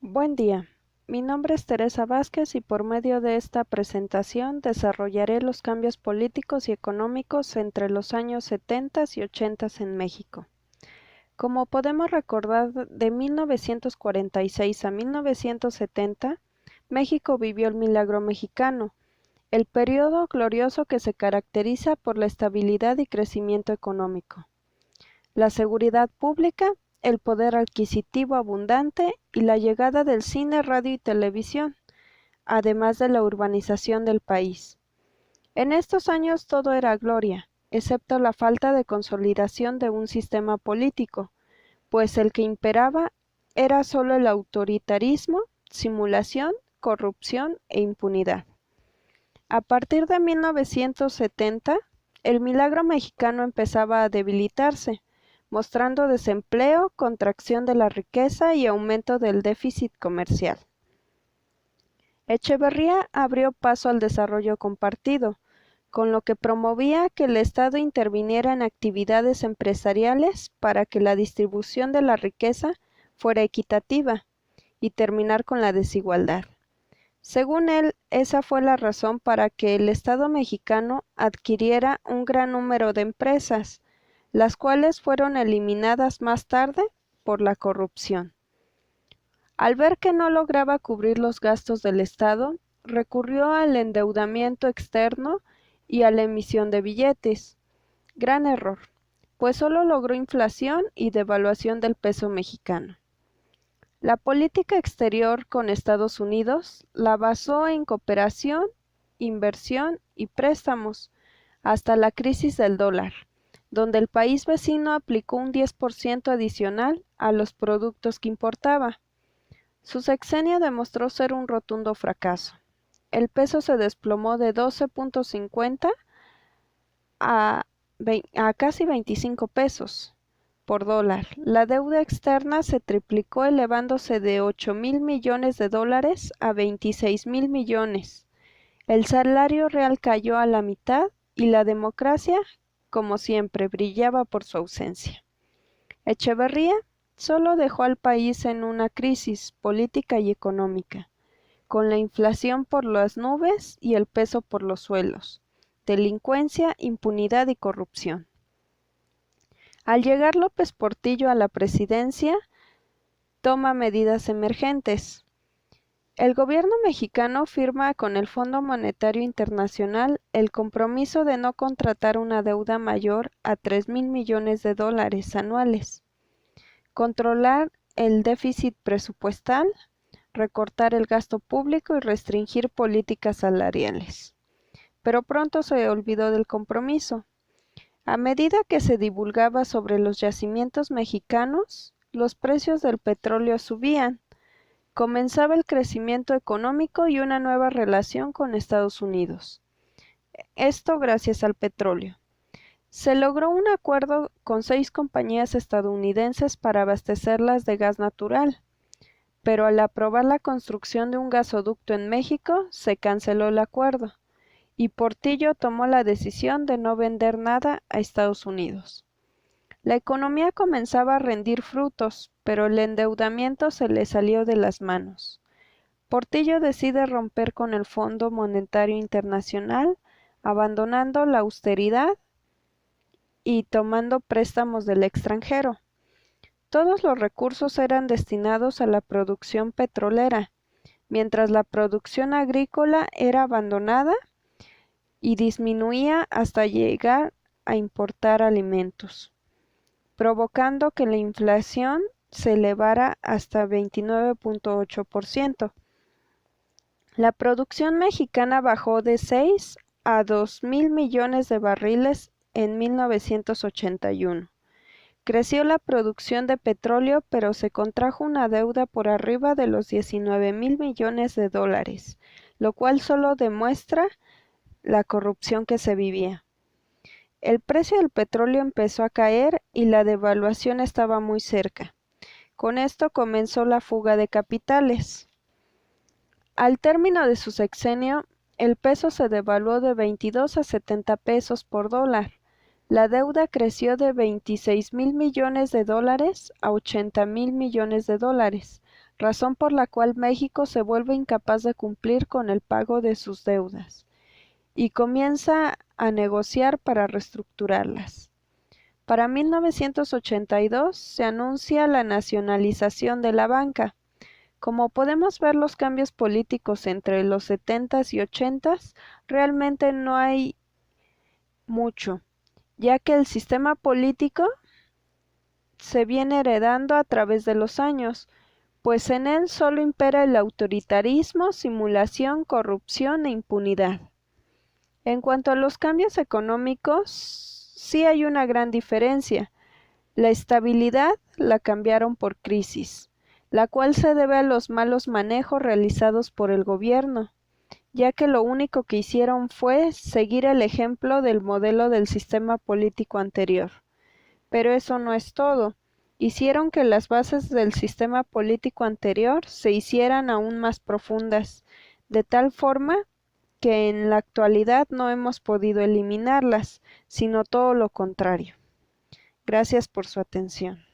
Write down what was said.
Buen día, mi nombre es Teresa Vázquez y por medio de esta presentación desarrollaré los cambios políticos y económicos entre los años 70 y 80 en México. Como podemos recordar, de 1946 a 1970, México vivió el Milagro Mexicano, el periodo glorioso que se caracteriza por la estabilidad y crecimiento económico, la seguridad pública, el poder adquisitivo abundante y la llegada del cine, radio y televisión, además de la urbanización del país. En estos años todo era gloria, excepto la falta de consolidación de un sistema político, pues el que imperaba era solo el autoritarismo, simulación, corrupción e impunidad. A partir de 1970, el milagro mexicano empezaba a debilitarse, mostrando desempleo, contracción de la riqueza y aumento del déficit comercial. Echeverría abrió paso al desarrollo compartido, con lo que promovía que el Estado interviniera en actividades empresariales para que la distribución de la riqueza fuera equitativa y terminar con la desigualdad. Según él, esa fue la razón para que el Estado mexicano adquiriera un gran número de empresas, las cuales fueron eliminadas más tarde por la corrupción. Al ver que no lograba cubrir los gastos del Estado, recurrió al endeudamiento externo y a la emisión de billetes. Gran error, pues solo logró inflación y devaluación del peso mexicano. La política exterior con Estados Unidos la basó en cooperación, inversión y préstamos, hasta la crisis del dólar, donde el país vecino aplicó un 10% adicional a los productos que importaba. Su sexenio demostró ser un rotundo fracaso. El peso se desplomó de 12.50 a casi 25 pesos por dólar. La deuda externa se triplicó, elevándose de 8,000 millones de dólares a 26,000 millones. El salario real cayó a la mitad y la democracia, como siempre, brillaba por su ausencia. Echeverría solo dejó al país en una crisis política y económica, con la inflación por las nubes y el peso por los suelos, delincuencia, impunidad y corrupción. Al llegar López Portillo a la presidencia, toma medidas emergentes. El gobierno mexicano firma con el Fondo Monetario Internacional el compromiso de no contratar una deuda mayor a 3,000 millones de dólares anuales, controlar el déficit presupuestal, recortar el gasto público y restringir políticas salariales. Pero pronto se olvidó del compromiso. A medida que se divulgaba sobre los yacimientos mexicanos, los precios del petróleo subían. Comenzaba el crecimiento económico y una nueva relación con Estados Unidos. Esto gracias al petróleo. Se logró un acuerdo con 6 compañías estadounidenses para abastecerlas de gas natural, pero al aprobar la construcción de un gasoducto en México, se canceló el acuerdo, y Portillo tomó la decisión de no vender nada a Estados Unidos. La economía comenzaba a rendir frutos, pero el endeudamiento se le salió de las manos. Portillo decide romper con el Fondo Monetario Internacional, abandonando la austeridad y tomando préstamos del extranjero. Todos los recursos eran destinados a la producción petrolera, mientras la producción agrícola era abandonada y disminuía hasta llegar a importar alimentos, provocando que la inflación se elevara hasta 29.8%. La producción mexicana bajó de 6 a 2,000 millones de barriles en 1981. Creció la producción de petróleo, pero se contrajo una deuda por arriba de los 19,000 millones de dólares, lo cual solo demuestra la corrupción que se vivía. El precio del petróleo empezó a caer y la devaluación estaba muy cerca. Con esto comenzó la fuga de capitales. Al término de su sexenio, el peso se devaluó de 22 a 70 pesos por dólar, La deuda creció de 26.000 millones de dólares a 80.000 millones de dólares, razón por la cual México se vuelve incapaz de cumplir con el pago de sus deudas y comienza a negociar para reestructurarlas. Para 1982 se anuncia la nacionalización de la banca. Como podemos ver, los cambios políticos entre los 70s y 80s realmente no hay mucho, ya que el sistema político se viene heredando a través de los años, pues en él solo impera el autoritarismo, simulación, corrupción e impunidad. En cuanto a los cambios económicos, sí hay una gran diferencia. La estabilidad la cambiaron por crisis, la cual se debe a los malos manejos realizados por el gobierno, ya que lo único que hicieron fue seguir el ejemplo del modelo del sistema político anterior. Pero eso no es todo. Hicieron que las bases del sistema político anterior se hicieran aún más profundas, de tal forma que en la actualidad no hemos podido eliminarlas, sino todo lo contrario. Gracias por su atención.